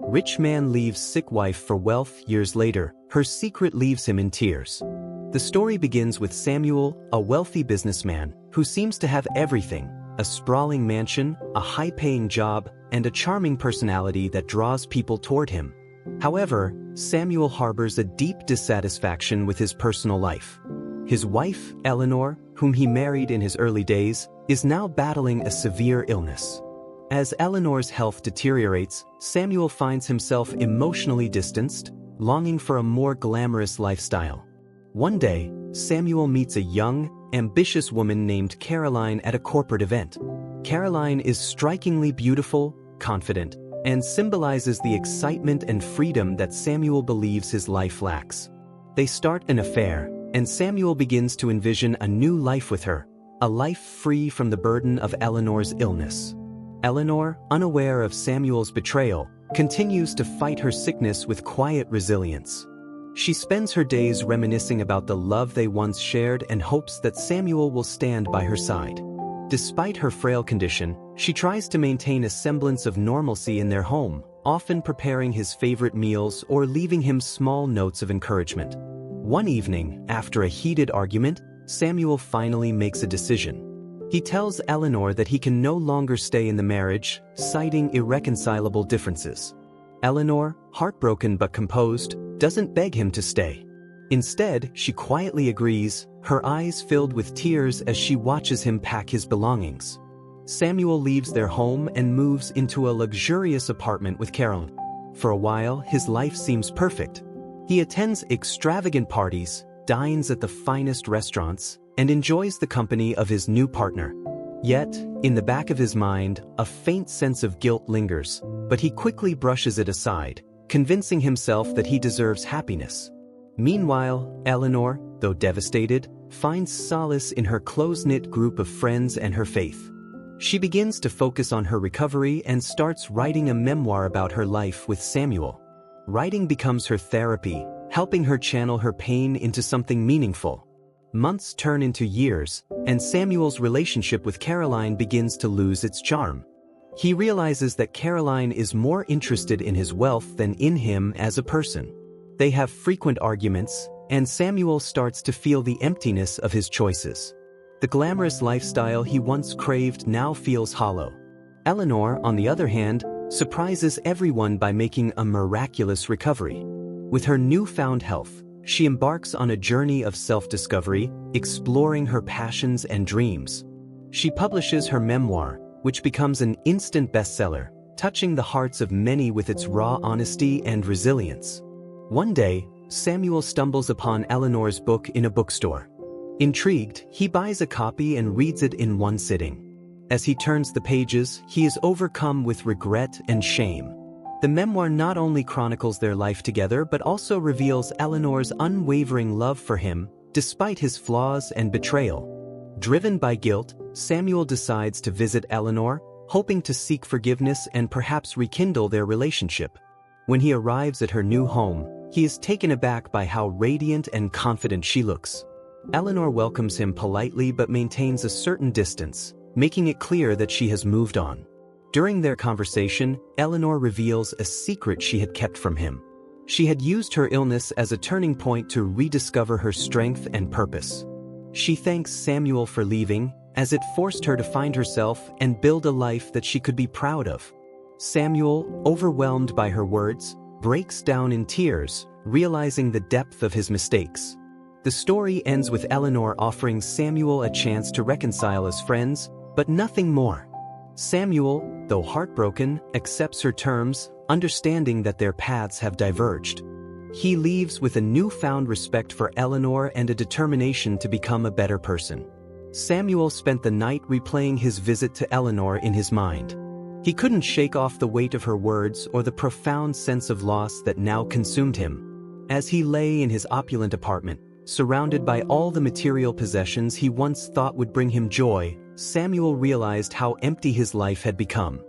Rich man leaves sick wife for wealth. Years later, her secret leaves him in tears. The story begins with Samuel, a wealthy businessman, who seems to have everything: a sprawling mansion, a high-paying job, and a charming personality that draws people toward him. However, Samuel harbors a deep dissatisfaction with his personal life. His wife, Eleanor, whom he married in his early days, is now battling a severe illness. As Eleanor's health deteriorates, Samuel finds himself emotionally distanced, longing for a more glamorous lifestyle. One day, Samuel meets a young, ambitious woman named Caroline at a corporate event. Caroline is strikingly beautiful, confident, and symbolizes the excitement and freedom that Samuel believes his life lacks. They start an affair, and Samuel begins to envision a new life with her, a life free from the burden of Eleanor's illness. Eleanor, unaware of Samuel's betrayal, continues to fight her sickness with quiet resilience. She spends her days reminiscing about the love they once shared and hopes that Samuel will stand by her side. Despite her frail condition, she tries to maintain a semblance of normalcy in their home, often preparing his favorite meals or leaving him small notes of encouragement. One evening, after a heated argument, Samuel finally makes a decision. He tells Eleanor that he can no longer stay in the marriage, citing irreconcilable differences. Eleanor, heartbroken but composed, doesn't beg him to stay. Instead, she quietly agrees, her eyes filled with tears as she watches him pack his belongings. Samuel leaves their home and moves into a luxurious apartment with Caroline. For a while, his life seems perfect. He attends extravagant parties, dines at the finest restaurants, and enjoys the company of his new partner. Yet, in the back of his mind, a faint sense of guilt lingers, but he quickly brushes it aside, convincing himself that he deserves happiness. Meanwhile, Eleanor, though devastated, finds solace in her close-knit group of friends and her faith. She begins to focus on her recovery and starts writing a memoir about her life with Samuel. Writing becomes her therapy, helping her channel her pain into something meaningful. Months turn into years, and Samuel's relationship with Caroline begins to lose its charm. He realizes that Caroline is more interested in his wealth than in him as a person. They have frequent arguments, and Samuel starts to feel the emptiness of his choices. The glamorous lifestyle he once craved now feels hollow. Eleanor, on the other hand, surprises everyone by making a miraculous recovery. With her newfound health, she embarks on a journey of self-discovery, exploring her passions and dreams. She publishes her memoir, which becomes an instant bestseller, touching the hearts of many with its raw honesty and resilience. One day, Samuel stumbles upon Eleanor's book in a bookstore. Intrigued, he buys a copy and reads it in one sitting. As he turns the pages, he is overcome with regret and shame. The memoir not only chronicles their life together but also reveals Eleanor's unwavering love for him, despite his flaws and betrayal. Driven by guilt, Samuel decides to visit Eleanor, hoping to seek forgiveness and perhaps rekindle their relationship. When he arrives at her new home, he is taken aback by how radiant and confident she looks. Eleanor welcomes him politely but maintains a certain distance, making it clear that she has moved on. During their conversation, Eleanor reveals a secret she had kept from him. She had used her illness as a turning point to rediscover her strength and purpose. She thanks Samuel for leaving, as it forced her to find herself and build a life that she could be proud of. Samuel, overwhelmed by her words, breaks down in tears, realizing the depth of his mistakes. The story ends with Eleanor offering Samuel a chance to reconcile as friends, but nothing more. Samuel, though heartbroken, accepts her terms, understanding that their paths have diverged. He leaves with a newfound respect for Eleanor and a determination to become a better person. Samuel spent the night replaying his visit to Eleanor in his mind. He couldn't shake off the weight of her words or the profound sense of loss that now consumed him. As he lay in his opulent apartment, surrounded by all the material possessions he once thought would bring him joy, Samuel realized how empty his life had become.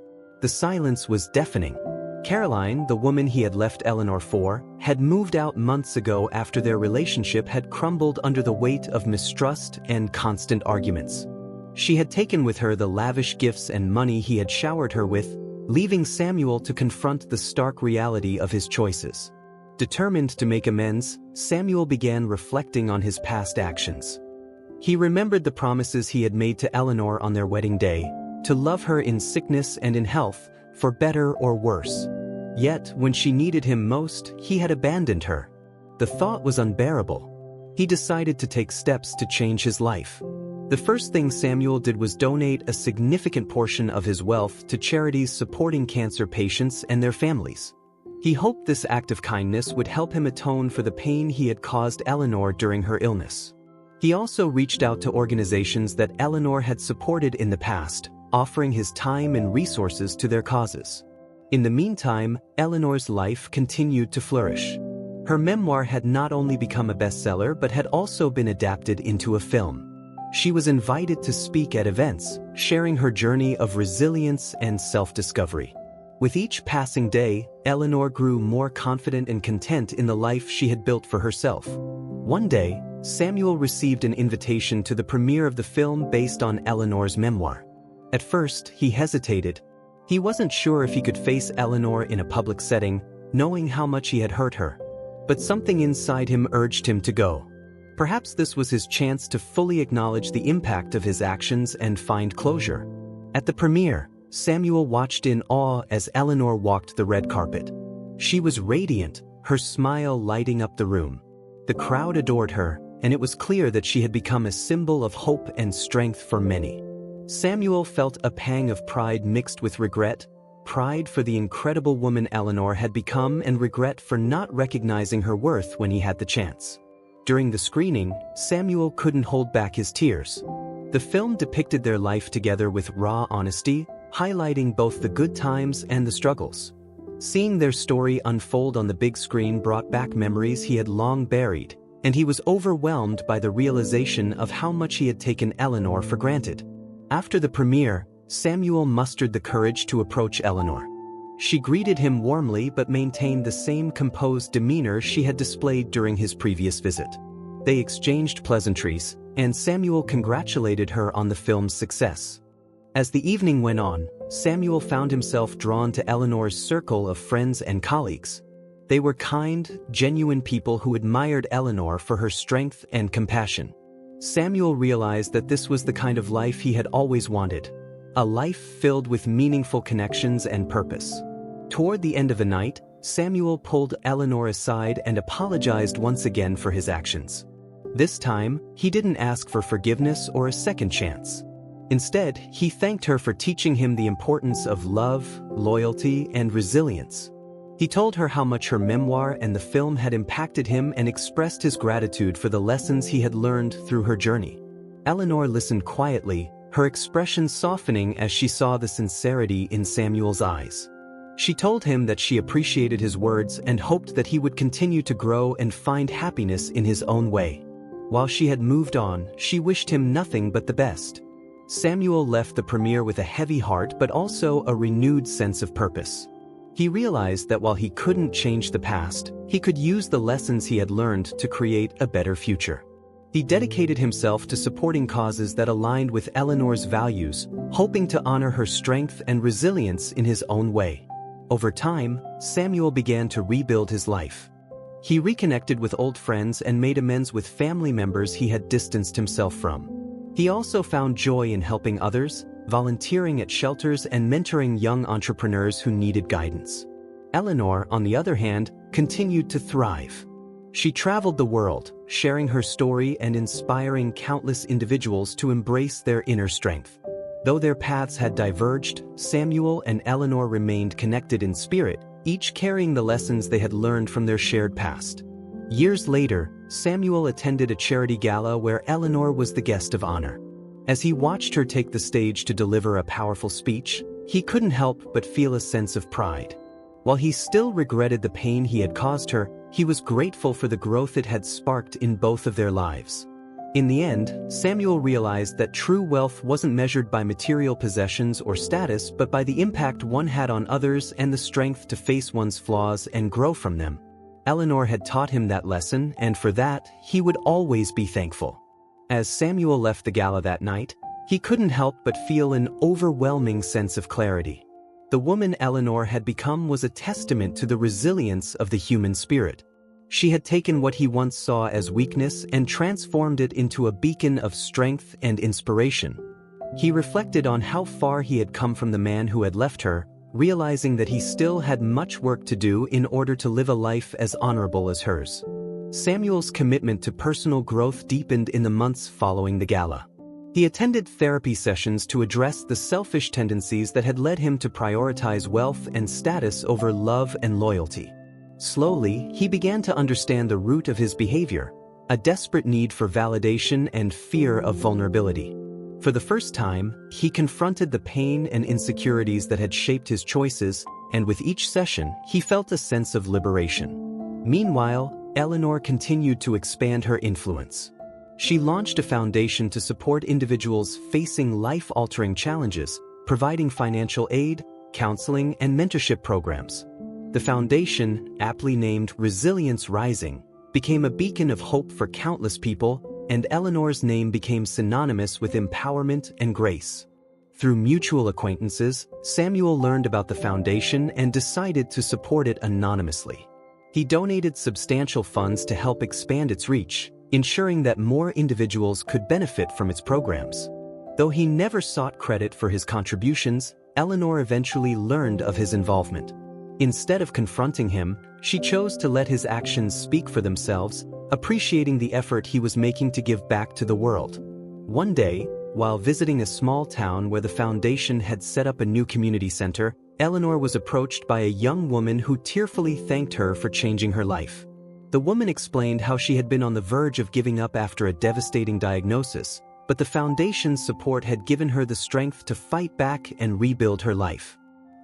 The silence was deafening. Caroline, the woman he had left Eleanor for, had moved out months ago after their relationship had crumbled under the weight of mistrust and constant arguments. She had taken with her the lavish gifts and money he had showered her with, leaving Samuel to confront the stark reality of his choices. Determined to make amends, Samuel began reflecting on his past actions. He remembered the promises he had made to Eleanor on their wedding day, to love her in sickness and in health, for better or worse. Yet, when she needed him most, he had abandoned her. The thought was unbearable. He decided to take steps to change his life. The first thing Samuel did was donate a significant portion of his wealth to charities supporting cancer patients and their families. He hoped this act of kindness would help him atone for the pain he had caused Eleanor during her illness. He also reached out to organizations that Eleanor had supported in the past, offering his time and resources to their causes. In the meantime, Eleanor's life continued to flourish. Her memoir had not only become a bestseller but had also been adapted into a film. She was invited to speak at events, sharing her journey of resilience and self-discovery. With each passing day, Eleanor grew more confident and content in the life she had built for herself. One day, Samuel received an invitation to the premiere of the film based on Eleanor's memoir. At first, he hesitated. He wasn't sure if he could face Eleanor in a public setting, knowing how much he had hurt her. But something inside him urged him to go. Perhaps this was his chance to fully acknowledge the impact of his actions and find closure. At the premiere, Samuel watched in awe as Eleanor walked the red carpet. She was radiant, her smile lighting up the room. The crowd adored her, and it was clear that she had become a symbol of hope and strength for many. Samuel felt a pang of pride mixed with regret, pride for the incredible woman Eleanor had become and regret for not recognizing her worth when he had the chance. During the screening, Samuel couldn't hold back his tears. The film depicted their life together with raw honesty, highlighting both the good times and the struggles. Seeing their story unfold on the big screen brought back memories he had long buried, and he was overwhelmed by the realization of how much he had taken Eleanor for granted. After the premiere, Samuel mustered the courage to approach Eleanor. She greeted him warmly but maintained the same composed demeanor she had displayed during his previous visit. They exchanged pleasantries, and Samuel congratulated her on the film's success. As the evening went on, Samuel found himself drawn to Eleanor's circle of friends and colleagues. They were kind, genuine people who admired Eleanor for her strength and compassion. Samuel realized that this was the kind of life he had always wanted, a life filled with meaningful connections and purpose. Toward the end of the night, Samuel pulled Eleanor aside and apologized once again for his actions. This time, he didn't ask for forgiveness or a second chance. Instead, he thanked her for teaching him the importance of love, loyalty, and resilience. He told her how much her memoir and the film had impacted him and expressed his gratitude for the lessons he had learned through her journey. Eleanor listened quietly, her expression softening as she saw the sincerity in Samuel's eyes. She told him that she appreciated his words and hoped that he would continue to grow and find happiness in his own way. While she had moved on, she wished him nothing but the best. Samuel left the premiere with a heavy heart but also a renewed sense of purpose. He realized that while he couldn't change the past, he could use the lessons he had learned to create a better future. He dedicated himself to supporting causes that aligned with Eleanor's values, hoping to honor her strength and resilience in his own way. Over time, Samuel began to rebuild his life. He reconnected with old friends and made amends with family members he had distanced himself from. He also found joy in helping others, volunteering at shelters and mentoring young entrepreneurs who needed guidance. Eleanor, on the other hand, continued to thrive. She traveled the world, sharing her story and inspiring countless individuals to embrace their inner strength. Though their paths had diverged, Samuel and Eleanor remained connected in spirit, each carrying the lessons they had learned from their shared past. Years later, Samuel attended a charity gala where Eleanor was the guest of honor. As he watched her take the stage to deliver a powerful speech, he couldn't help but feel a sense of pride. While he still regretted the pain he had caused her, he was grateful for the growth it had sparked in both of their lives. In the end, Samuel realized that true wealth wasn't measured by material possessions or status but by the impact one had on others and the strength to face one's flaws and grow from them. Eleanor had taught him that lesson, and for that, he would always be thankful. As Samuel left the gala that night, he couldn't help but feel an overwhelming sense of clarity. The woman Eleanor had become was a testament to the resilience of the human spirit. She had taken what he once saw as weakness and transformed it into a beacon of strength and inspiration. He reflected on how far he had come from the man who had left her, realizing that he still had much work to do in order to live a life as honorable as hers. Samuel's commitment to personal growth deepened in the months following the gala. He attended therapy sessions to address the selfish tendencies that had led him to prioritize wealth and status over love and loyalty. Slowly, he began to understand the root of his behavior, a desperate need for validation and fear of vulnerability. For the first time, he confronted the pain and insecurities that had shaped his choices, and with each session, he felt a sense of liberation. Meanwhile, Eleanor continued to expand her influence. She launched a foundation to support individuals facing life-altering challenges, providing financial aid, counseling, and mentorship programs. The foundation, aptly named Resilience Rising, became a beacon of hope for countless people, and Eleanor's name became synonymous with empowerment and grace. Through mutual acquaintances, Samuel learned about the foundation and decided to support it anonymously. He donated substantial funds to help expand its reach, ensuring that more individuals could benefit from its programs. Though he never sought credit for his contributions, Eleanor eventually learned of his involvement. Instead of confronting him, she chose to let his actions speak for themselves, appreciating the effort he was making to give back to the world. One day, while visiting a small town where the foundation had set up a new community center, Eleanor was approached by a young woman who tearfully thanked her for changing her life. The woman explained how she had been on the verge of giving up after a devastating diagnosis, but the foundation's support had given her the strength to fight back and rebuild her life.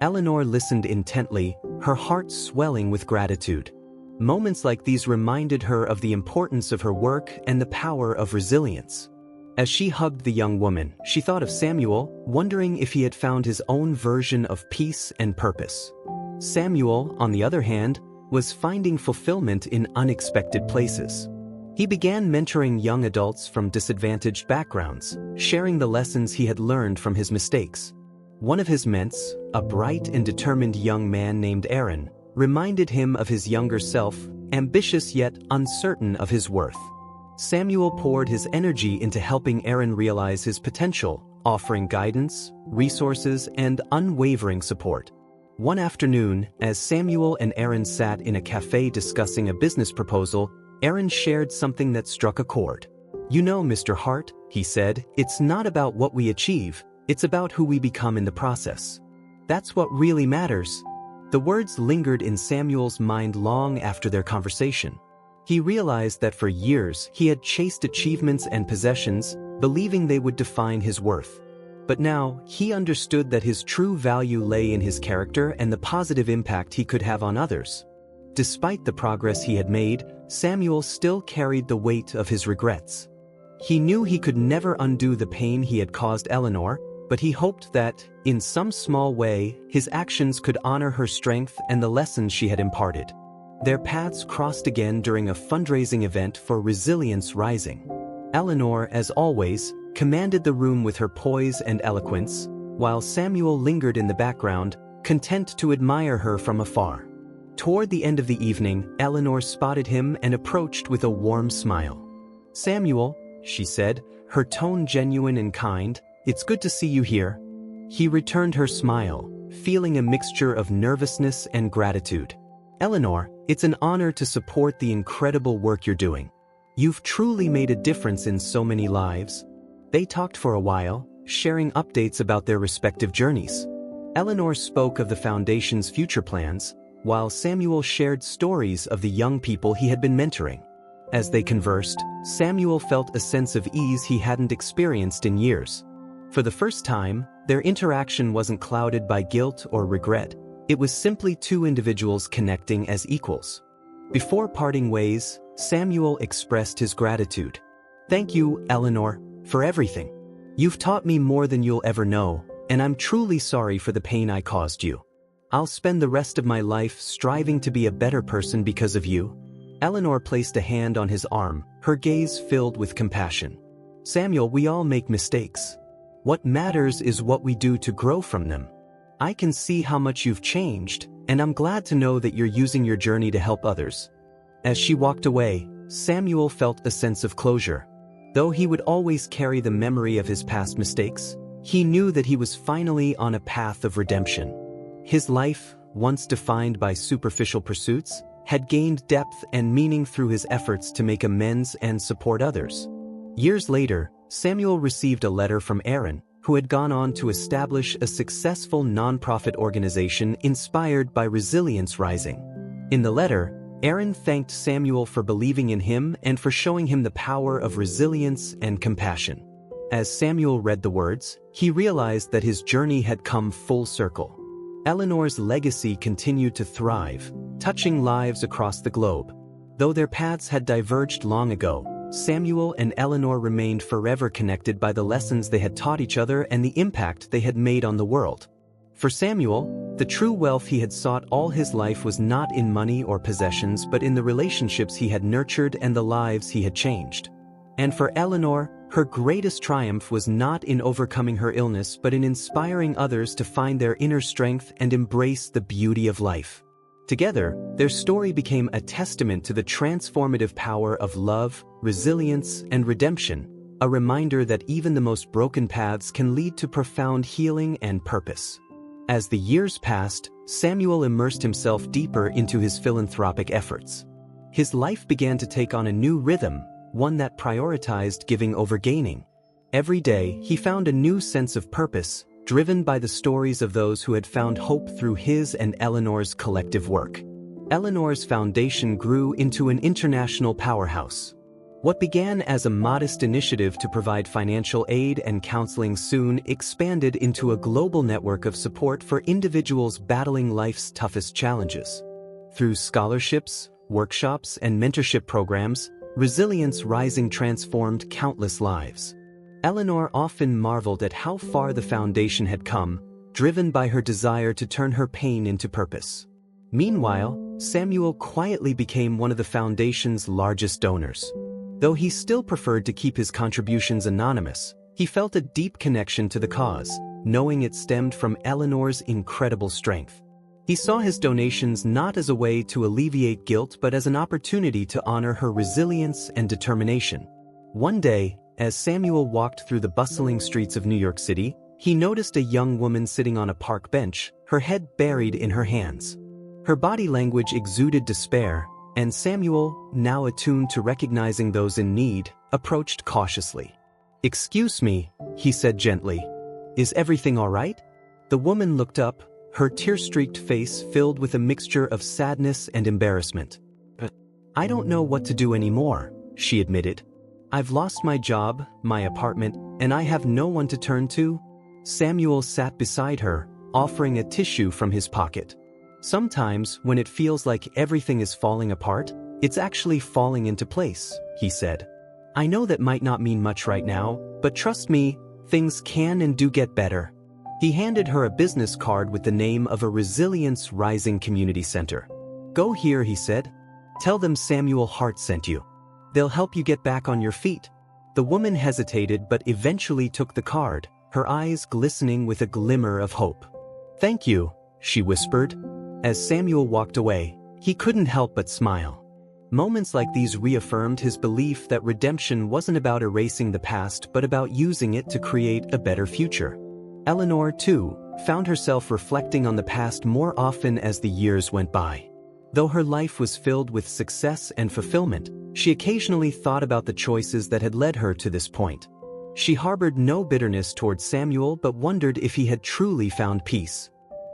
Eleanor listened intently, her heart swelling with gratitude. Moments like these reminded her of the importance of her work and the power of resilience. As she hugged the young woman, she thought of Samuel, wondering if he had found his own version of peace and purpose. Samuel, on the other hand, was finding fulfillment in unexpected places. He began mentoring young adults from disadvantaged backgrounds, sharing the lessons he had learned from his mistakes. One of his ments, a bright and determined young man named Aaron, reminded him of his younger self, ambitious yet uncertain of his worth. Samuel poured his energy into helping Aaron realize his potential, offering guidance, resources, and unwavering support. One afternoon, as Samuel and Aaron sat in a cafe discussing a business proposal, Aaron shared something that struck a chord. "You know, Mr. Hart," he said, "it's not about what we achieve, it's about who we become in the process. That's what really matters." The words lingered in Samuel's mind long after their conversation. He realized that for years he had chased achievements and possessions, believing they would define his worth. But now, he understood that his true value lay in his character and the positive impact he could have on others. Despite the progress he had made, Samuel still carried the weight of his regrets. He knew he could never undo the pain he had caused Eleanor, but he hoped that, in some small way, his actions could honor her strength and the lessons she had imparted. Their paths crossed again during a fundraising event for Resilience Rising. Eleanor, as always, commanded the room with her poise and eloquence, while Samuel lingered in the background, content to admire her from afar. Toward the end of the evening, Eleanor spotted him and approached with a warm smile. "Samuel," she said, her tone genuine and kind, "it's good to see you here." He returned her smile, feeling a mixture of nervousness and gratitude. "Eleanor, it's an honor to support the incredible work you're doing. You've truly made a difference in so many lives." They talked for a while, sharing updates about their respective journeys. Eleanor spoke of the foundation's future plans, while Samuel shared stories of the young people he had been mentoring. As they conversed, Samuel felt a sense of ease he hadn't experienced in years. For the first time, their interaction wasn't clouded by guilt or regret. It was simply two individuals connecting as equals. Before parting ways, Samuel expressed his gratitude. "Thank you, Eleanor, for everything. You've taught me more than you'll ever know, and I'm truly sorry for the pain I caused you. I'll spend the rest of my life striving to be a better person because of you." Eleanor placed a hand on his arm, her gaze filled with compassion. "Samuel, we all make mistakes. What matters is what we do to grow from them." I can see how much you've changed, and I'm glad to know that you're using your journey to help others." As she walked away, Samuel felt a sense of closure. Though he would always carry the memory of his past mistakes, he knew that he was finally on a path of redemption. His life, once defined by superficial pursuits, had gained depth and meaning through his efforts to make amends and support others. Years later, Samuel received a letter from Aaron, who had gone on to establish a successful nonprofit organization inspired by Resilience Rising. In the letter, Aaron thanked Samuel for believing in him and for showing him the power of resilience and compassion. As Samuel read the words, he realized that his journey had come full circle. Eleanor's legacy continued to thrive, touching lives across the globe. Though their paths had diverged long ago, Samuel and Eleanor remained forever connected by the lessons they had taught each other and the impact they had made on the world. For Samuel, the true wealth he had sought all his life was not in money or possessions but in the relationships he had nurtured and the lives he had changed. And for Eleanor, her greatest triumph was not in overcoming her illness but in inspiring others to find their inner strength and embrace the beauty of life. Together, their story became a testament to the transformative power of love, resilience, and redemption, a reminder that even the most broken paths can lead to profound healing and purpose. As the years passed, Samuel immersed himself deeper into his philanthropic efforts. His life began to take on a new rhythm, one that prioritized giving over gaining. Every day, he found a new sense of purpose, driven by the stories of those who had found hope through his and Eleanor's collective work. Eleanor's foundation grew into an international powerhouse. What began as a modest initiative to provide financial aid and counseling soon expanded into a global network of support for individuals battling life's toughest challenges. Through scholarships, workshops, and mentorship programs, Resilience Rising transformed countless lives. Eleanor often marveled at how far the foundation had come, driven by her desire to turn her pain into purpose. Meanwhile, Samuel quietly became one of the foundation's largest donors. Though he still preferred to keep his contributions anonymous, he felt a deep connection to the cause, knowing it stemmed from Eleanor's incredible strength. He saw his donations not as a way to alleviate guilt but as an opportunity to honor her resilience and determination. One day, as Samuel walked through the bustling streets of New York City, he noticed a young woman sitting on a park bench, her head buried in her hands. Her body language exuded despair, and Samuel, now attuned to recognizing those in need, approached cautiously. "Excuse me," he said gently. "Is everything all right?" The woman looked up, her tear-streaked face filled with a mixture of sadness and embarrassment. "I don't know what to do anymore," she admitted. "I've lost my job, my apartment, and I have no one to turn to." Samuel sat beside her, offering a tissue from his pocket. "Sometimes, when it feels like everything is falling apart, it's actually falling into place," he said. "I know that might not mean much right now, but trust me, things can and do get better." He handed her a business card with the name of a Resilience Rising community center. "Go here," he said. "Tell them Samuel Hart sent you. They'll help you get back on your feet." The woman hesitated but eventually took the card, her eyes glistening with a glimmer of hope. "Thank you," she whispered. As Samuel walked away, he couldn't help but smile. Moments like these reaffirmed his belief that redemption wasn't about erasing the past but about using it to create a better future. Eleanor, too, found herself reflecting on the past more often as the years went by. Though her life was filled with success and fulfillment, she occasionally thought about the choices that had led her to this point. She harbored no bitterness toward Samuel but wondered if he had truly found peace.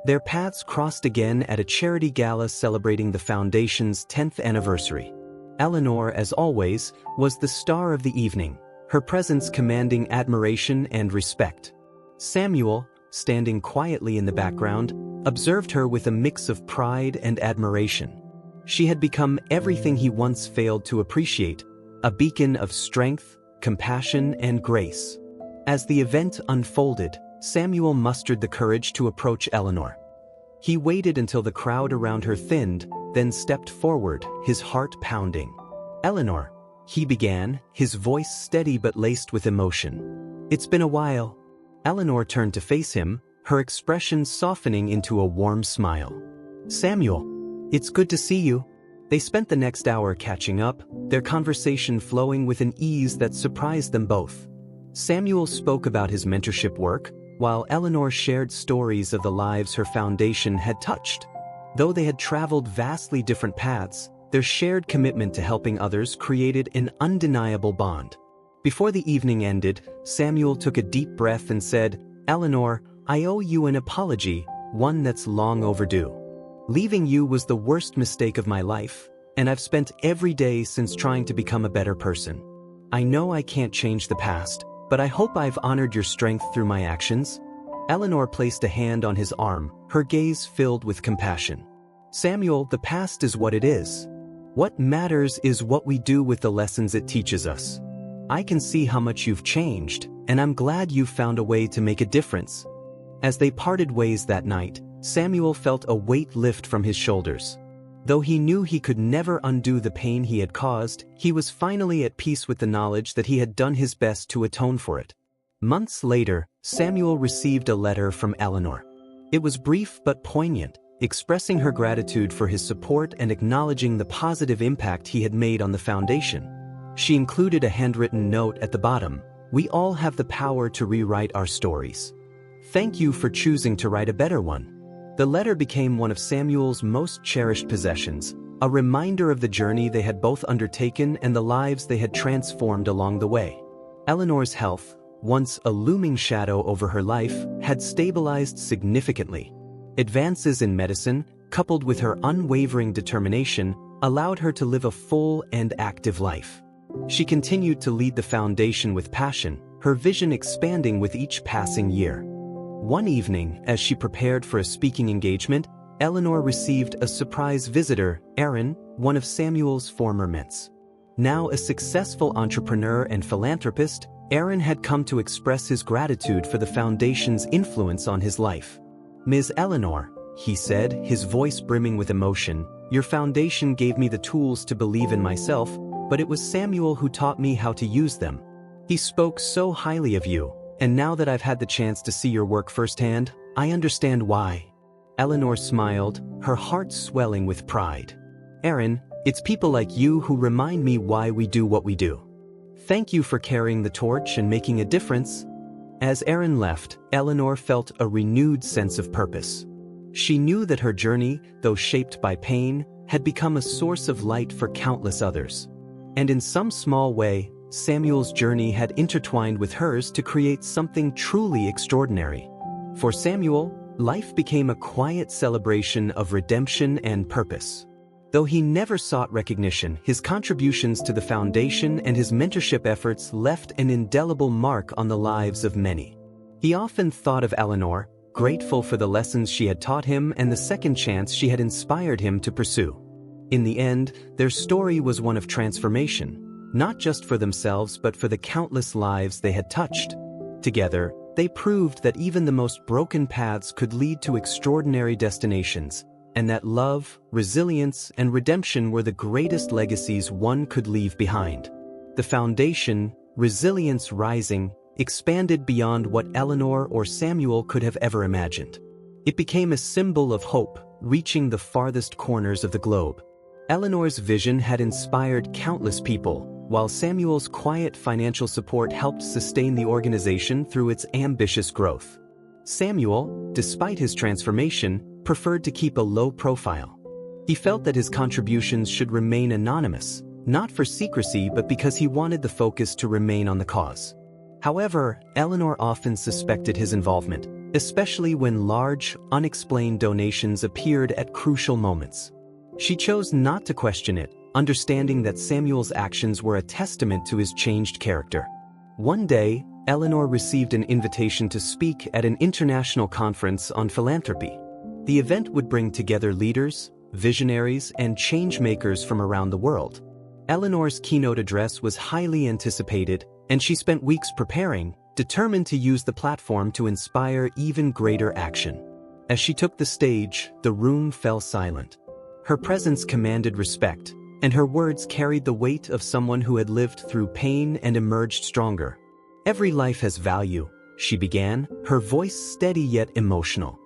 Their paths crossed again at a charity gala celebrating the Foundation's 10th anniversary. Eleanor, as always, was the star of the evening, her presence commanding admiration and respect. Samuel, standing quietly in the background, observed her with a mix of pride and admiration. She had become everything he once failed to appreciate, a beacon of strength, compassion, and grace. As the event unfolded, Samuel mustered the courage to approach Eleanor. He waited until the crowd around her thinned, then stepped forward, his heart pounding. "Eleanor," he began, his voice steady but laced with emotion. "It's been a while." Eleanor turned to face him, her expression softening into a warm smile. "Samuel, it's good to see you." They spent the next hour catching up, their conversation flowing with an ease that surprised them both. Samuel spoke about his mentorship work, while Eleanor shared stories of the lives her foundation had touched. Though they had traveled vastly different paths, their shared commitment to helping others created an undeniable bond. Before the evening ended, Samuel took a deep breath and said, "Eleanor, I owe you an apology, one that's long overdue. Leaving you was the worst mistake of my life, and I've spent every day since trying to become a better person. I know I can't change the past, but I hope I've honored your strength through my actions." Eleanor placed a hand on his arm, her gaze filled with compassion. "Samuel, the past is what it is. What matters is what we do with the lessons it teaches us. I can see how much you've changed, and I'm glad you've found a way to make a difference." As they parted ways that night, Samuel felt a weight lift from his shoulders. Though he knew he could never undo the pain he had caused, he was finally at peace with the knowledge that he had done his best to atone for it. Months later, Samuel received a letter from Eleanor. It was brief but poignant, expressing her gratitude for his support and acknowledging the positive impact he had made on the foundation. She included a handwritten note at the bottom: "We all have the power to rewrite our stories. Thank you for choosing to write a better one." The letter became one of Samuel's most cherished possessions, a reminder of the journey they had both undertaken and the lives they had transformed along the way. Eleanor's health, once a looming shadow over her life, had stabilized significantly. Advances in medicine, coupled with her unwavering determination, allowed her to live a full and active life. She continued to lead the foundation with passion, her vision expanding with each passing year. One evening, as she prepared for a speaking engagement, Eleanor received a surprise visitor, Aaron, one of Samuel's former mates. Now a successful entrepreneur and philanthropist, Aaron had come to express his gratitude for the foundation's influence on his life. "Ms. Eleanor," he said, his voice brimming with emotion, "your foundation gave me the tools to believe in myself, but it was Samuel who taught me how to use them. He spoke so highly of you, and now that I've had the chance to see your work firsthand, I understand why." Eleanor smiled, her heart swelling with pride. "Aaron, it's people like you who remind me why we do what we do. Thank you for carrying the torch and making a difference." As Aaron left, Eleanor felt a renewed sense of purpose. She knew that her journey, though shaped by pain, had become a source of light for countless others. And in some small way, Samuel's journey had intertwined with hers to create something truly extraordinary. For Samuel, life became a quiet celebration of redemption and purpose. Though he never sought recognition, his contributions to the foundation and his mentorship efforts left an indelible mark on the lives of many. He often thought of Eleanor, grateful for the lessons she had taught him and the second chance she had inspired him to pursue. In the end, their story was one of transformation, not just for themselves but for the countless lives they had touched. Together, they proved that even the most broken paths could lead to extraordinary destinations, and that love, resilience, and redemption were the greatest legacies one could leave behind. The foundation, Resilience Rising, expanded beyond what Eleanor or Samuel could have ever imagined. It became a symbol of hope, reaching the farthest corners of the globe. Eleanor's vision had inspired countless people, while Samuel's quiet financial support helped sustain the organization through its ambitious growth. Samuel, despite his transformation, preferred to keep a low profile. He felt that his contributions should remain anonymous, not for secrecy but because he wanted the focus to remain on the cause. However, Eleanor often suspected his involvement, especially when large, unexplained donations appeared at crucial moments. She chose not to question it, understanding that Samuel's actions were a testament to his changed character. One day, Eleanor received an invitation to speak at an international conference on philanthropy. The event would bring together leaders, visionaries, and change-makers from around the world. Eleanor's keynote address was highly anticipated, and she spent weeks preparing, determined to use the platform to inspire even greater action. As she took the stage, the room fell silent. Her presence commanded respect, and her words carried the weight of someone who had lived through pain and emerged stronger. "Every life has value," she began, her voice steady yet emotional.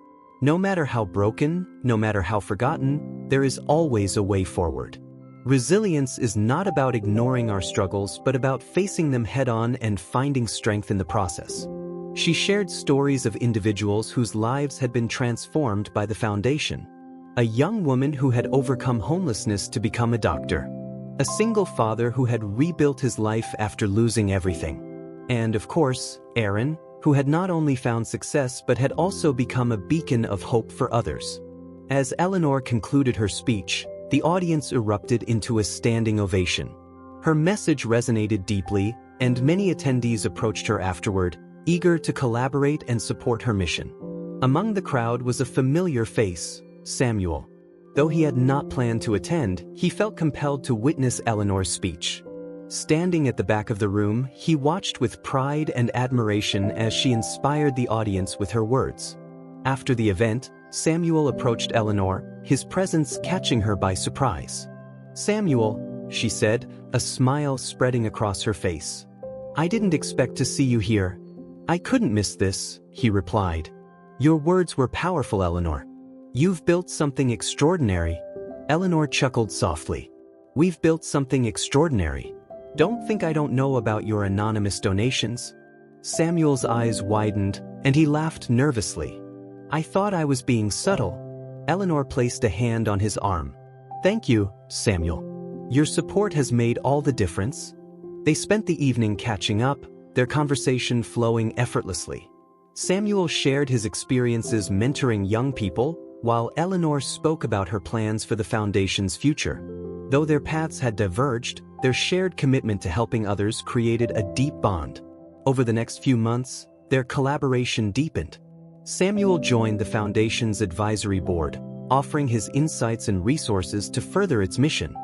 No matter how broken, no matter how forgotten, there is always a way forward. Resilience is not about ignoring our struggles but about facing them head-on and finding strength in the process. She shared stories of individuals whose lives had been transformed by the foundation. A young woman who had overcome homelessness to become a doctor. A single father who had rebuilt his life after losing everything. And of course, Aaron, who had not only found success but had also become a beacon of hope for others. As Eleanor concluded her speech, the audience erupted into a standing ovation. Her message resonated deeply, and many attendees approached her afterward, eager to collaborate and support her mission. Among the crowd was a familiar face, Samuel. Though he had not planned to attend, he felt compelled to witness Eleanor's speech. Standing at the back of the room, he watched with pride and admiration as she inspired the audience with her words. After the event, Samuel approached Eleanor, his presence catching her by surprise. "Samuel," she said, a smile spreading across her face. "I didn't expect to see you here." "I couldn't miss this," he replied. "Your words were powerful, Eleanor. You've built something extraordinary." Eleanor chuckled softly. "We've built something extraordinary. Don't think I don't know about your anonymous donations." Samuel's eyes widened, and he laughed nervously. "I thought I was being subtle." Eleanor placed a hand on his arm. "Thank you, Samuel. Your support has made all the difference." They spent the evening catching up, their conversation flowing effortlessly. Samuel shared his experiences mentoring young people, while Eleanor spoke about her plans for the foundation's future. Though their paths had diverged, their shared commitment to helping others created a deep bond. Over the next few months, their collaboration deepened. Samuel joined the foundation's advisory board, offering his insights and resources to further its mission.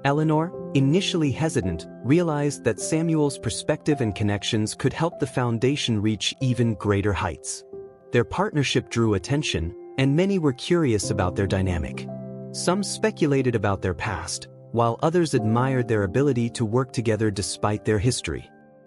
Eleanor, initially hesitant, realized that Samuel's perspective and connections could help the foundation reach even greater heights. Their partnership drew attention, and many were curious about their dynamic. Some speculated about their past, while others admired their ability to work together despite their history.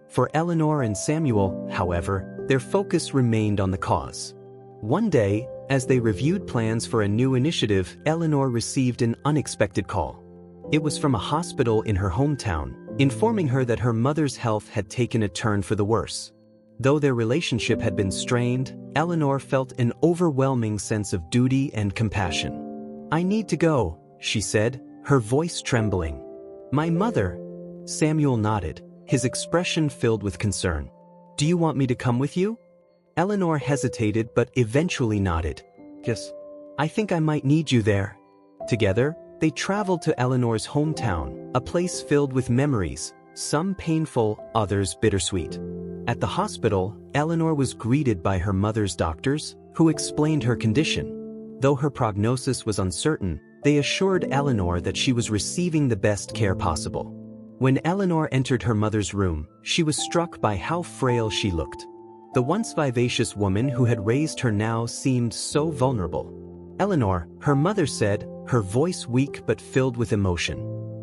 For Eleanor and Samuel, however, their focus remained on the cause. One day, as they reviewed plans for a new initiative, Eleanor received an unexpected call. It was from a hospital in her hometown, informing her that her mother's health had taken a turn for the worse. Though their relationship had been strained, Eleanor felt an overwhelming sense of duty and compassion. "I need to go," she said, her voice trembling. "My mother?" Samuel nodded, his expression filled with concern. "Do you want me to come with you?" Eleanor hesitated but eventually nodded. "Yes, I think I might need you there." Together, they traveled to Eleanor's hometown, a place filled with memories, some painful, others bittersweet. At the hospital, Eleanor was greeted by her mother's doctors, who explained her condition. Though her prognosis was uncertain, they assured Eleanor that she was receiving the best care possible. When Eleanor entered her mother's room, she was struck by how frail she looked. The once vivacious woman who had raised her now seemed so vulnerable. "Eleanor," her mother said, her voice weak but filled with emotion.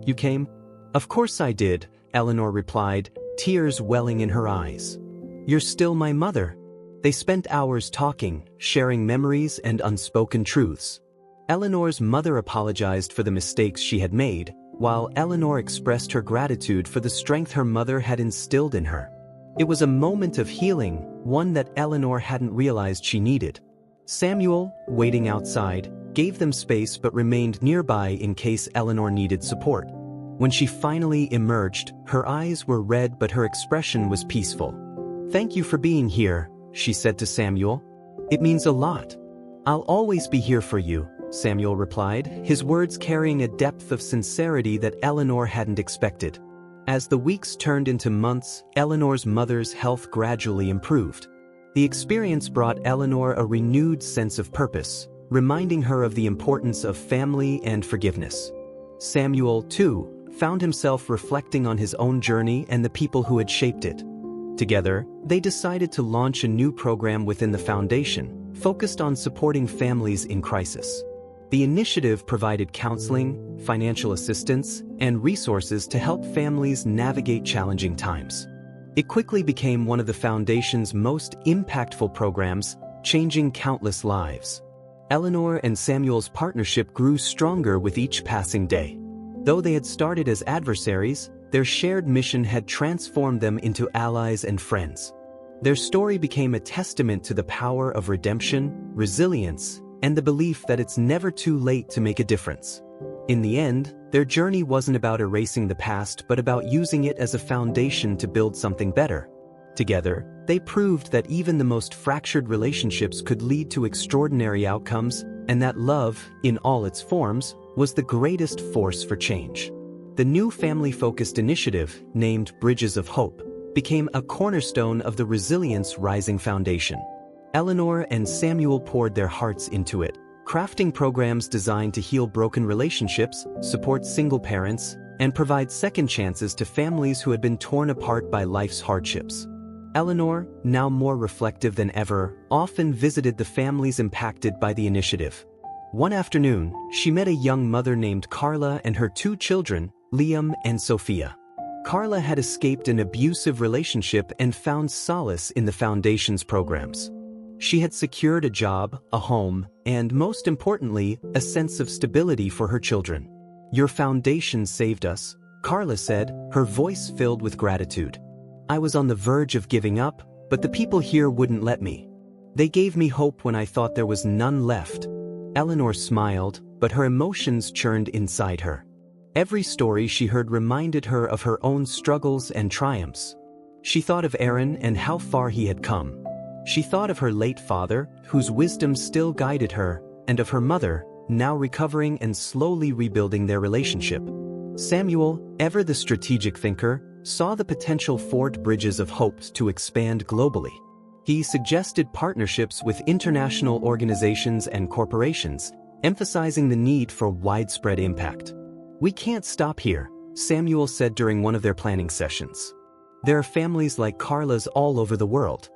"You came?" "Of course I did," Eleanor replied, tears welling in her eyes. "You're still my mother." They spent hours talking, sharing memories and unspoken truths. Eleanor's mother apologized for the mistakes she had made, while Eleanor expressed her gratitude for the strength her mother had instilled in her. It was a moment of healing, one that Eleanor hadn't realized she needed. Samuel, waiting outside, gave them space but remained nearby in case Eleanor needed support. When she finally emerged, her eyes were red but her expression was peaceful. "Thank you for being here," she said to Samuel. "It means a lot." "I'll always be here for you," Samuel replied, his words carrying a depth of sincerity that Eleanor hadn't expected. As the weeks turned into months, Eleanor's mother's health gradually improved. The experience brought Eleanor a renewed sense of purpose, reminding her of the importance of family and forgiveness. Samuel, too, found himself reflecting on his own journey and the people who had shaped it. Together, they decided to launch a new program within the foundation, focused on supporting families in crisis. The initiative provided counseling, financial assistance, and resources to help families navigate challenging times. It quickly became one of the foundation's most impactful programs, changing countless lives. Eleanor and Samuel's partnership grew stronger with each passing day. Though they had started as adversaries, their shared mission had transformed them into allies and friends. Their story became a testament to the power of redemption, resilience, and the belief that it's never too late to make a difference. In the end, their journey wasn't about erasing the past but about using it as a foundation to build something better. Together, they proved that even the most fractured relationships could lead to extraordinary outcomes, and that love, in all its forms, was the greatest force for change. The new family-focused initiative, named Bridges of Hope, became a cornerstone of the Resilience Rising Foundation. Eleanor and Samuel poured their hearts into it, crafting programs designed to heal broken relationships, support single parents, and provide second chances to families who had been torn apart by life's hardships. Eleanor, now more reflective than ever, often visited the families impacted by the initiative. One afternoon, she met a young mother named Carla and her two children, Liam and Sophia. Carla had escaped an abusive relationship and found solace in the Foundation's programs. She had secured a job, a home, and most importantly, a sense of stability for her children. "Your foundation saved us," Carla said, her voice filled with gratitude. "I was on the verge of giving up, but the people here wouldn't let me. They gave me hope when I thought there was none left." Eleanor smiled, but her emotions churned inside her. Every story she heard reminded her of her own struggles and triumphs. She thought of Aaron and how far he had come. She thought of her late father, whose wisdom still guided her, and of her mother, now recovering and slowly rebuilding their relationship. Samuel, ever the strategic thinker, saw the potential for Bridges of Hope to expand globally. He suggested partnerships with international organizations and corporations, emphasizing the need for widespread impact. "We can't stop here," Samuel said during one of their planning sessions. "There are families like Carla's all over the world.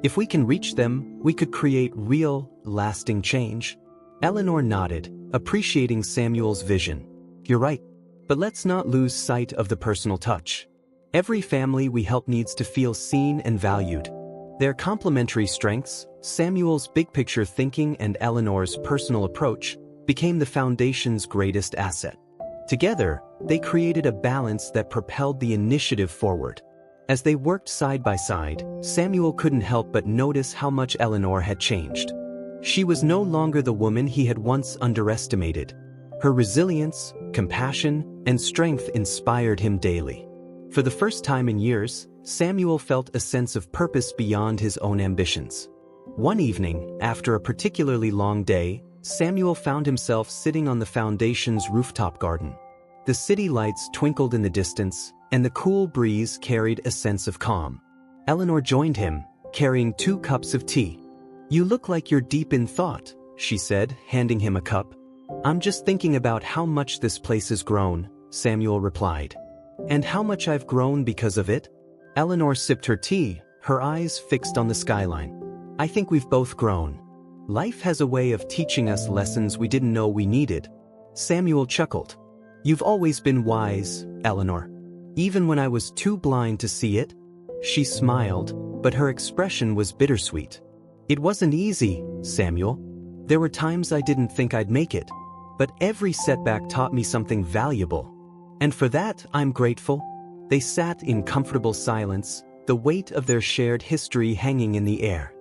If we can reach them, we could create real, lasting change." Eleanor nodded, appreciating Samuel's vision. "You're right. But let's not lose sight of the personal touch. Every family we help needs to feel seen and valued." Their complementary strengths, Samuel's big-picture thinking and Eleanor's personal approach, became the Foundation's greatest asset. Together, they created a balance that propelled the initiative forward. As they worked side by side, Samuel couldn't help but notice how much Eleanor had changed. She was no longer the woman he had once underestimated. Her resilience, compassion, and strength inspired him daily. For the first time in years, Samuel felt a sense of purpose beyond his own ambitions. One evening, after a particularly long day, Samuel found himself sitting on the Foundation's rooftop garden. The city lights twinkled in the distance, and the cool breeze carried a sense of calm. Eleanor joined him, carrying 2 cups of tea. "You look like you're deep in thought," she said, handing him a cup. "I'm just thinking about how much this place has grown," Samuel replied. "And how much I've grown because of it?" Eleanor sipped her tea, her eyes fixed on the skyline. "I think we've both grown. Life has a way of teaching us lessons we didn't know we needed." Samuel chuckled. "You've always been wise, Eleanor. Even when I was too blind to see it." She smiled, but her expression was bittersweet. "It wasn't easy, Samuel. There were times I didn't think I'd make it. But every setback taught me something valuable. And for that, I'm grateful." They sat in comfortable silence, the weight of their shared history hanging in the air.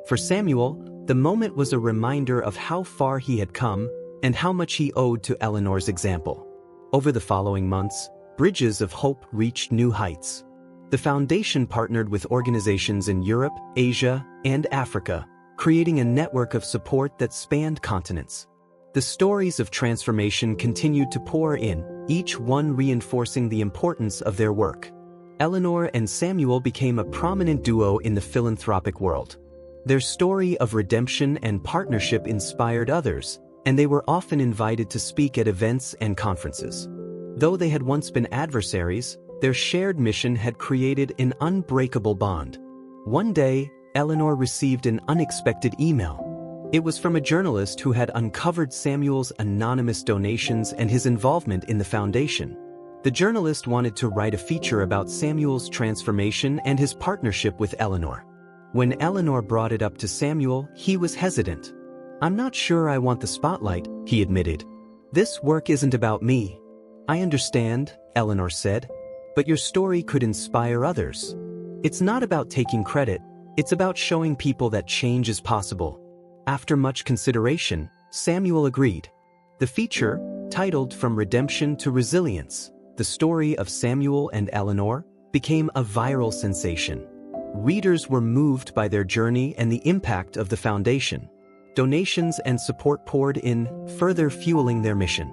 For Samuel, the moment was a reminder of how far he had come and how much he owed to Eleanor's example. Over the following months, Bridges of Hope reached new heights. The Foundation partnered with organizations in Europe, Asia, and Africa, creating a network of support that spanned continents. The stories of transformation continued to pour in, each one reinforcing the importance of their work. Eleanor and Samuel became a prominent duo in the philanthropic world. Their story of redemption and partnership inspired others, and they were often invited to speak at events and conferences. Though they had once been adversaries, their shared mission had created an unbreakable bond. One day, Eleanor received an unexpected email. It was from a journalist who had uncovered Samuel's anonymous donations and his involvement in the Foundation. The journalist wanted to write a feature about Samuel's transformation and his partnership with Eleanor. When Eleanor brought it up to Samuel, he was hesitant. "I'm not sure I want the spotlight," he admitted. "This work isn't about me." "I understand," Eleanor said, "but your story could inspire others. It's not about taking credit, it's about showing people that change is possible." After much consideration, Samuel agreed. The feature, titled From Redemption to Resilience, the story of Samuel and Eleanor, became a viral sensation. Readers were moved by their journey and the impact of the foundation. Donations and support poured in, further fueling their mission.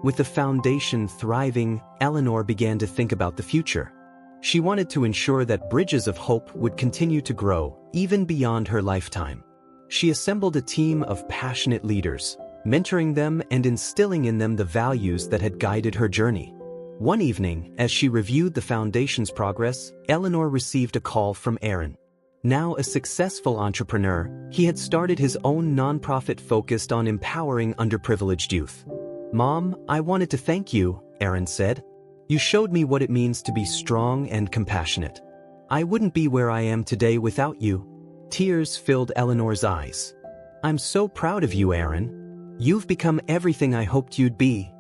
With the foundation thriving, Eleanor began to think about the future. She wanted to ensure that Bridges of Hope would continue to grow, even beyond her lifetime. She assembled a team of passionate leaders, mentoring them and instilling in them the values that had guided her journey. One evening, as she reviewed the foundation's progress, Eleanor received a call from Aaron. Now a successful entrepreneur, he had started his own nonprofit focused on empowering underprivileged youth. "Mom, I wanted to thank you," Aaron said. "You showed me what it means to be strong and compassionate. I wouldn't be where I am today without you." Tears filled Eleanor's eyes. "I'm so proud of you, Aaron. You've become everything I hoped you'd be."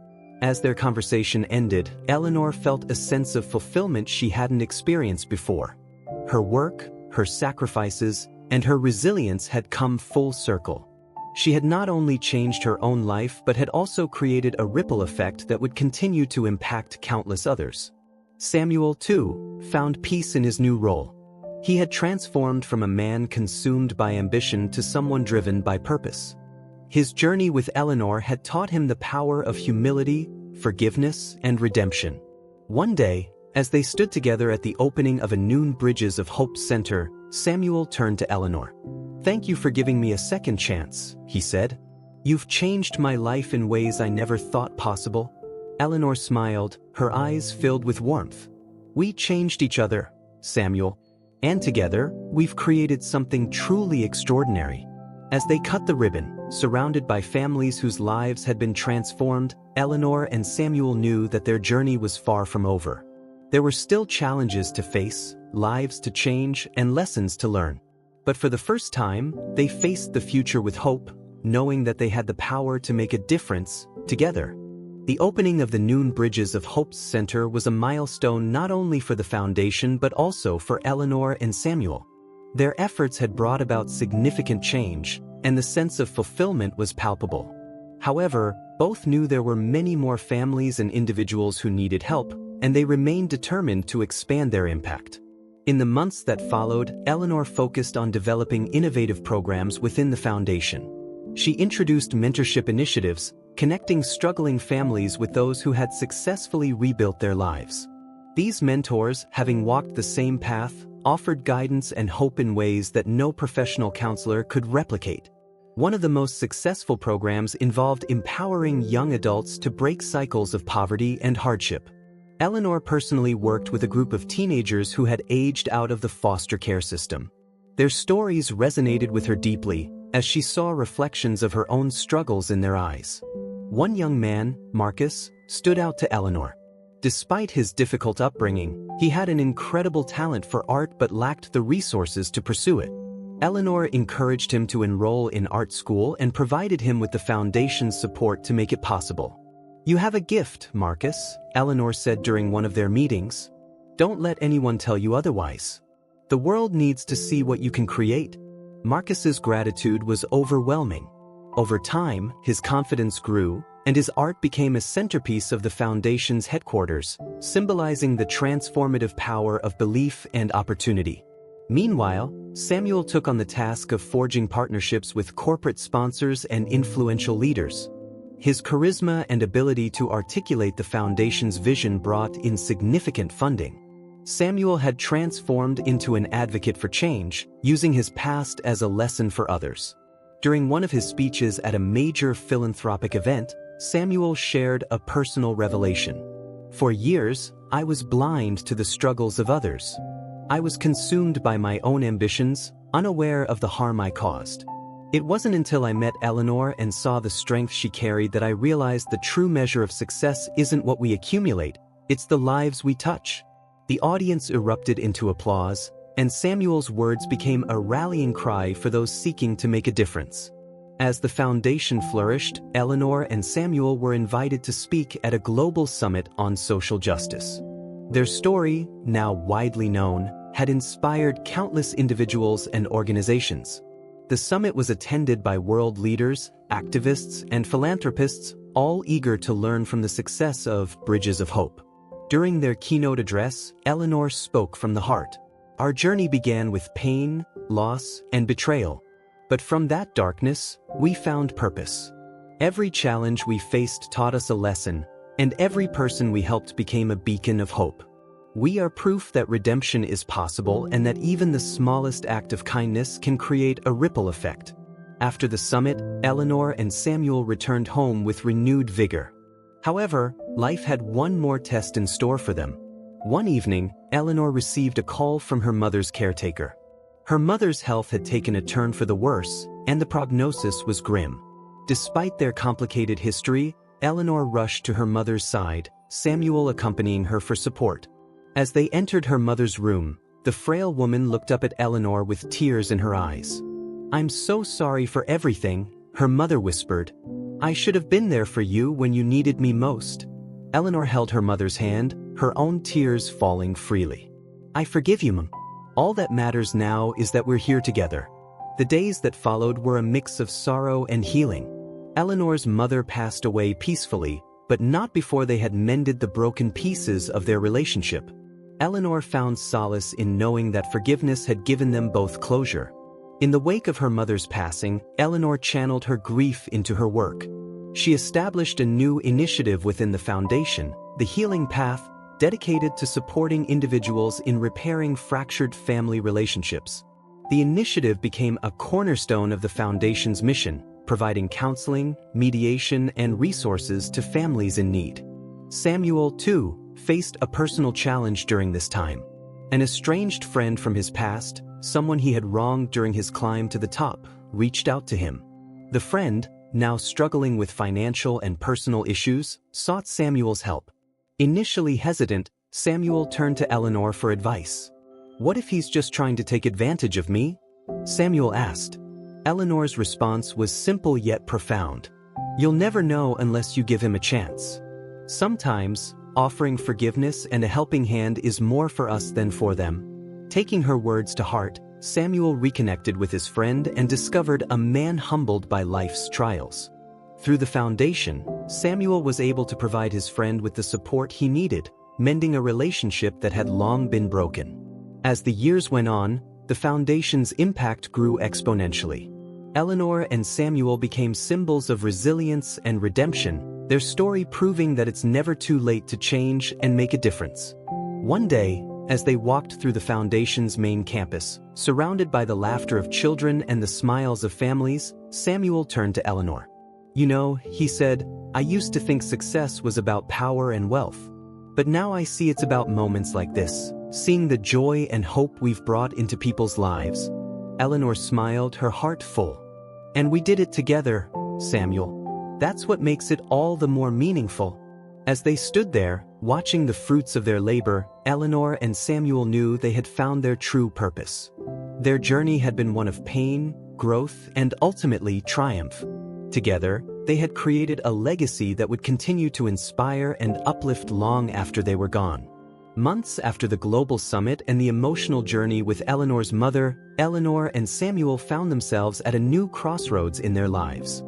As their conversation ended, Eleanor felt a sense of fulfillment she hadn't experienced before. Her work, her sacrifices, and her resilience had come full circle. She had not only changed her own life but had also created a ripple effect that would continue to impact countless others. Samuel, too, found peace in his new role. He had transformed from a man consumed by ambition to someone driven by purpose. His journey with Eleanor had taught him the power of humility, forgiveness, and redemption. One day, as they stood together at the opening of a new Bridges of Hope Center, Samuel turned to Eleanor. "Thank you for giving me a second chance," he said. "You've changed my life in ways I never thought possible." Eleanor smiled, her eyes filled with warmth. "We changed each other, Samuel. And together, we've created something truly extraordinary." As they cut the ribbon, surrounded by families whose lives had been transformed, Eleanor and Samuel knew that their journey was far from over. There were still challenges to face, lives to change, and lessons to learn. But for the first time, they faced the future with hope, knowing that they had the power to make a difference, together. The opening of the new Bridges of Hope Center was a milestone not only for the foundation but also for Eleanor and Samuel. Their efforts had brought about significant change, and the sense of fulfillment was palpable. However, both knew there were many more families and individuals who needed help, and they remained determined to expand their impact. In the months that followed, Eleanor focused on developing innovative programs within the foundation. She introduced mentorship initiatives, connecting struggling families with those who had successfully rebuilt their lives. These mentors, having walked the same path, offered guidance and hope in ways that no professional counselor could replicate. One of the most successful programs involved empowering young adults to break cycles of poverty and hardship. Eleanor personally worked with a group of teenagers who had aged out of the foster care system. Their stories resonated with her deeply, as she saw reflections of her own struggles in their eyes. One young man, Marcus, stood out to Eleanor. Despite his difficult upbringing, he had an incredible talent for art but lacked the resources to pursue it. Eleanor encouraged him to enroll in art school and provided him with the foundation's support to make it possible. "You have a gift, Marcus," Eleanor said during one of their meetings. "Don't let anyone tell you otherwise. The world needs to see what you can create." Marcus's gratitude was overwhelming. Over time, his confidence grew, and his art became a centerpiece of the foundation's headquarters, symbolizing the transformative power of belief and opportunity. Meanwhile, Samuel took on the task of forging partnerships with corporate sponsors and influential leaders. His charisma and ability to articulate the foundation's vision brought in significant funding. Samuel had transformed into an advocate for change, using his past as a lesson for others. During one of his speeches at a major philanthropic event, Samuel shared a personal revelation. "For years, I was blind to the struggles of others. I was consumed by my own ambitions, unaware of the harm I caused. It wasn't until I met Eleanor and saw the strength she carried that I realized the true measure of success isn't what we accumulate, It's the lives we touch." The audience erupted into applause, and Samuel's words became a rallying cry for those seeking to make a difference. As the foundation flourished, Eleanor and Samuel were invited to speak at a global summit on social justice. Their story, now widely known, had inspired countless individuals and organizations. The summit was attended by world leaders, activists, and philanthropists, all eager to learn from the success of Bridges of Hope. During their keynote address, Eleanor spoke from the heart. "Our journey began with pain, loss, and betrayal. But from that darkness, we found purpose. Every challenge we faced taught us a lesson, and every person we helped became a beacon of hope. We are proof that redemption is possible and that even the smallest act of kindness can create a ripple effect." After the summit, Eleanor and Samuel returned home with renewed vigor. However, life had one more test in store for them. One evening, Eleanor received a call from her mother's caretaker. Her mother's health had taken a turn for the worse, and the prognosis was grim. Despite their complicated history, Eleanor rushed to her mother's side, Samuel accompanying her for support. As they entered her mother's room, the frail woman looked up at Eleanor with tears in her eyes. "I'm so sorry for everything," her mother whispered. "I should have been there for you when you needed me most." Eleanor held her mother's hand, her own tears falling freely. "I forgive you, Mom. All that matters now is that we're here together." The days that followed were a mix of sorrow and healing. Eleanor's mother passed away peacefully, but not before they had mended the broken pieces of their relationship. Eleanor found solace in knowing that forgiveness had given them both closure. In the wake of her mother's passing, Eleanor channeled her grief into her work. She established a new initiative within the foundation, the Healing Path, dedicated to supporting individuals in repairing fractured family relationships. The initiative became a cornerstone of the foundation's mission, providing counseling, mediation, and resources to families in need. Samuel, too, faced a personal challenge during this time. An estranged friend from his past, someone he had wronged during his climb to the top, reached out to him. The friend, now struggling with financial and personal issues, sought Samuel's help. Initially hesitant, Samuel turned to Eleanor for advice. "What if he's just trying to take advantage of me?" Samuel asked. Eleanor's response was simple yet profound. "You'll never know unless you give him a chance." Sometimes, offering forgiveness and a helping hand is more for us than for them. Taking her words to heart, Samuel reconnected with his friend and discovered a man humbled by life's trials. Through the foundation, Samuel was able to provide his friend with the support he needed, mending a relationship that had long been broken. As the years went on, the foundation's impact grew exponentially. Eleanor and Samuel became symbols of resilience and redemption, their story proving that it's never too late to change and make a difference. One day, as they walked through the foundation's main campus, surrounded by the laughter of children and the smiles of families, Samuel turned to Eleanor. "You know," he said, "I used to think success was about power and wealth. But now I see it's about moments like this, seeing the joy and hope we've brought into people's lives." Eleanor smiled, her heart full. "And we did it together, Samuel. That's what makes it all the more meaningful." As they stood there, watching the fruits of their labor, Eleanor and Samuel knew they had found their true purpose. Their journey had been one of pain, growth, and ultimately triumph. Together, they had created a legacy that would continue to inspire and uplift long after they were gone. Months after the global summit and the emotional journey with Eleanor's mother, Eleanor and Samuel found themselves at a new crossroads in their lives.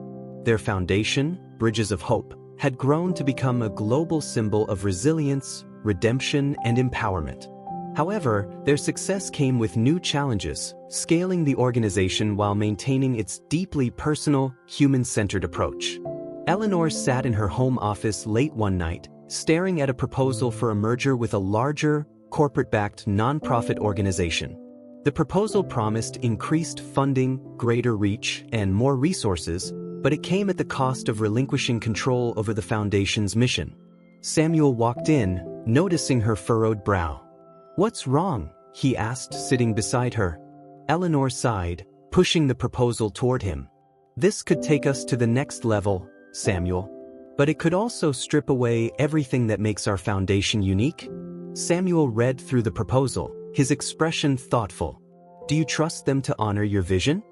Their foundation, Bridges of Hope, had grown to become a global symbol of resilience, redemption, and empowerment. However, their success came with new challenges, scaling the organization while maintaining its deeply personal, human-centered approach. Eleanor sat in her home office late one night, staring at a proposal for a merger with a larger, corporate-backed nonprofit organization. The proposal promised increased funding, greater reach, and more resources, but it came at the cost of relinquishing control over the foundation's mission. Samuel walked in, noticing her furrowed brow. "What's wrong?" he asked, sitting beside her. Eleanor sighed, pushing the proposal toward him. "This could take us to the next level, Samuel. But it could also strip away everything that makes our foundation unique. Samuel read through the proposal, his expression thoughtful. Do you trust them to honor your vision?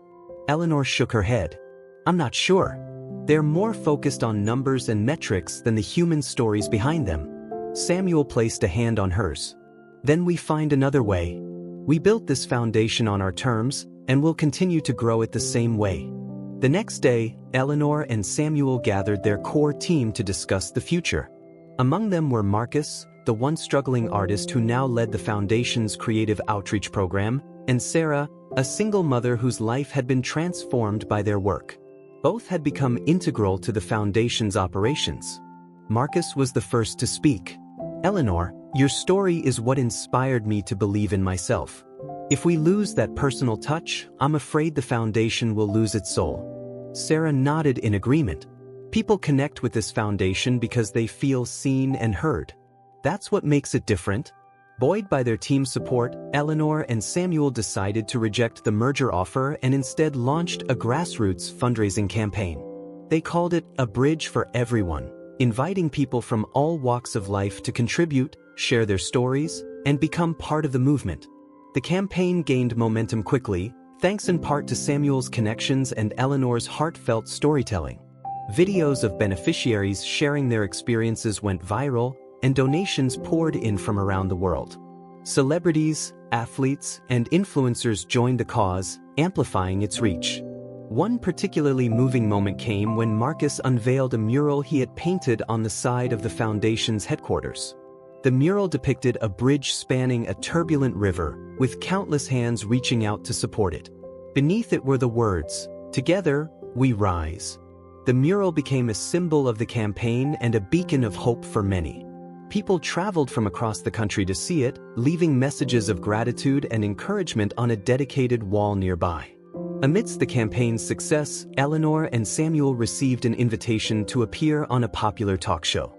Eleanor shook her head. I'm not sure. They're more focused on numbers and metrics than the human stories behind them. Samuel placed a hand on hers. Then we find another way. We built this foundation on our terms, and we'll continue to grow it the same way. The next day, Eleanor and Samuel gathered their core team to discuss the future. Among them were Marcus, the once struggling artist who now led the foundation's creative outreach program, and Sarah, a single mother whose life had been transformed by their work. Both had become integral to the foundation's operations. Marcus was the first to speak. Eleanor, your story is what inspired me to believe in myself. If we lose that personal touch, I'm afraid the foundation will lose its soul. Sarah nodded in agreement. People connect with this foundation because they feel seen and heard. That's what makes it different. Buoyed by their team's support, Eleanor and Samuel decided to reject the merger offer and instead launched a grassroots fundraising campaign. They called it A Bridge for Everyone, inviting people from all walks of life to contribute, share their stories, and become part of the movement. The campaign gained momentum quickly, thanks in part to Samuel's connections and Eleanor's heartfelt storytelling. Videos of beneficiaries sharing their experiences went viral, and donations poured in from around the world. Celebrities, athletes, and influencers joined the cause, amplifying its reach. One particularly moving moment came when Marcus unveiled a mural he had painted on the side of the foundation's headquarters. The mural depicted a bridge spanning a turbulent river, with countless hands reaching out to support it. Beneath it were the words, "Together, we rise." The mural became a symbol of the campaign and a beacon of hope for many. People traveled from across the country to see it, leaving messages of gratitude and encouragement on a dedicated wall nearby. Amidst the campaign's success, Eleanor and Samuel received an invitation to appear on a popular talk show.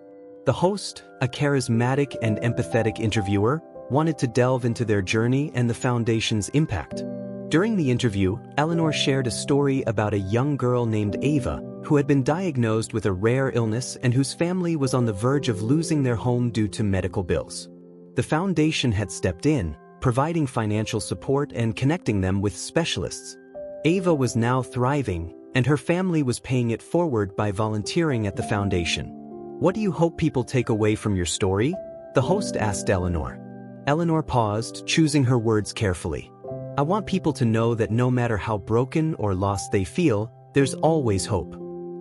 The host, a charismatic and empathetic interviewer, wanted to delve into their journey and the foundation's impact. During the interview, Eleanor shared a story about a young girl named Ava, who had been diagnosed with a rare illness and whose family was on the verge of losing their home due to medical bills. The foundation had stepped in, providing financial support and connecting them with specialists. Ava was now thriving, and her family was paying it forward by volunteering at the foundation. What do you hope people take away from your story? The host asked Eleanor. Eleanor paused, choosing her words carefully. I want people to know that no matter how broken or lost they feel, there's always hope.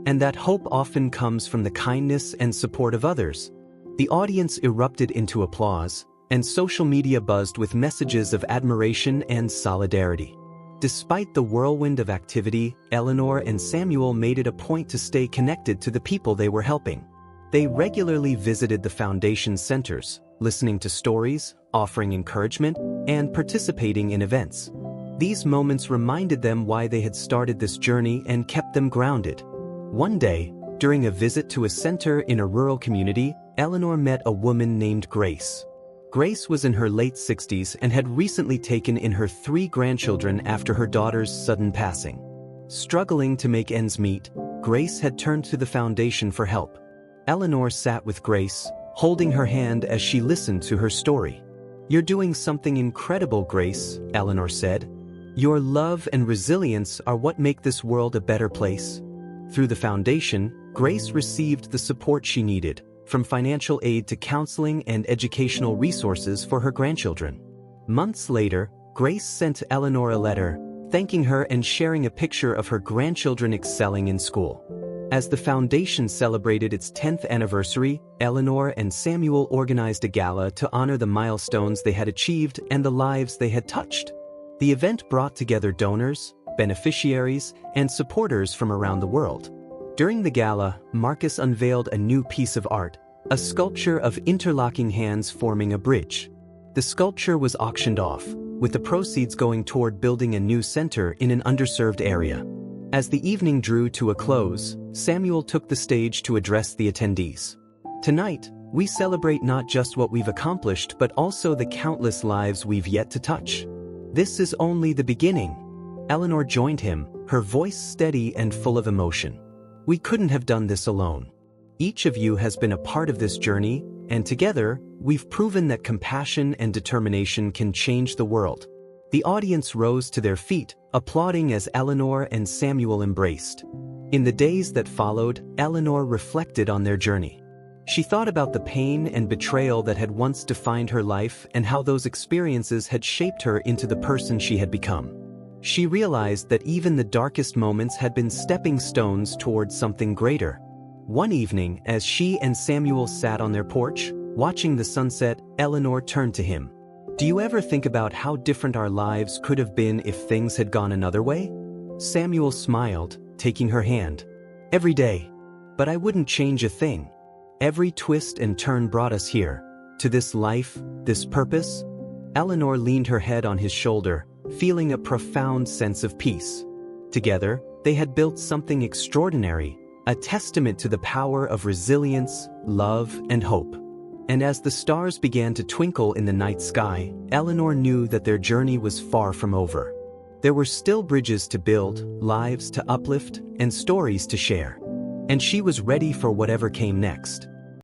And that hope often comes from the kindness and support of others. The audience erupted into applause, and social media buzzed with messages of admiration and solidarity. Despite the whirlwind of activity, Eleanor and Samuel made it a point to stay connected to the people they were helping. They regularly visited the foundation's centers, listening to stories, offering encouragement, and participating in events. These moments reminded them why they had started this journey and kept them grounded. One day, during a visit to a center in a rural community, Eleanor met a woman named Grace. Grace was in her late 60s and had recently taken in her 3 grandchildren after her daughter's sudden passing. Struggling to make ends meet, Grace had turned to the foundation for help. Eleanor sat with Grace, holding her hand as she listened to her story. You're doing something incredible, Grace, Eleanor said. Your love and resilience are what make this world a better place. Through the foundation, Grace received the support she needed, from financial aid to counseling and educational resources for her grandchildren. Months later, Grace sent Eleanor a letter, thanking her and sharing a picture of her grandchildren excelling in school. As the foundation celebrated its 10th anniversary, Eleanor and Samuel organized a gala to honor the milestones they had achieved and the lives they had touched. The event brought together donors, beneficiaries, and supporters from around the world. During the gala, Marcus unveiled a new piece of art, a sculpture of interlocking hands forming a bridge. The sculpture was auctioned off, with the proceeds going toward building a new center in an underserved area. As the evening drew to a close, Samuel took the stage to address the attendees. Tonight, we celebrate not just what we've accomplished but also the countless lives we've yet to touch. This is only the beginning. Eleanor joined him, her voice steady and full of emotion. We couldn't have done this alone. Each of you has been a part of this journey, and together, we've proven that compassion and determination can change the world. The audience rose to their feet, applauding as Eleanor and Samuel embraced. In the days that followed, Eleanor reflected on their journey. She thought about the pain and betrayal that had once defined her life and how those experiences had shaped her into the person she had become. She realized that even the darkest moments had been stepping stones towards something greater. One evening, as she and Samuel sat on their porch, watching the sunset, Eleanor turned to him. "Do you ever think about how different our lives could have been if things had gone another way?" Samuel smiled, taking her hand. "Every day. But I wouldn't change a thing. Every twist and turn brought us here, to this life, this purpose." Eleanor leaned her head on his shoulder, feeling a profound sense of peace. Together, they had built something extraordinary, a testament to the power of resilience, love, and hope. And as the stars began to twinkle in the night sky, Eleanor knew that their journey was far from over. There were still bridges to build, lives to uplift, and stories to share. And she was ready for whatever came next.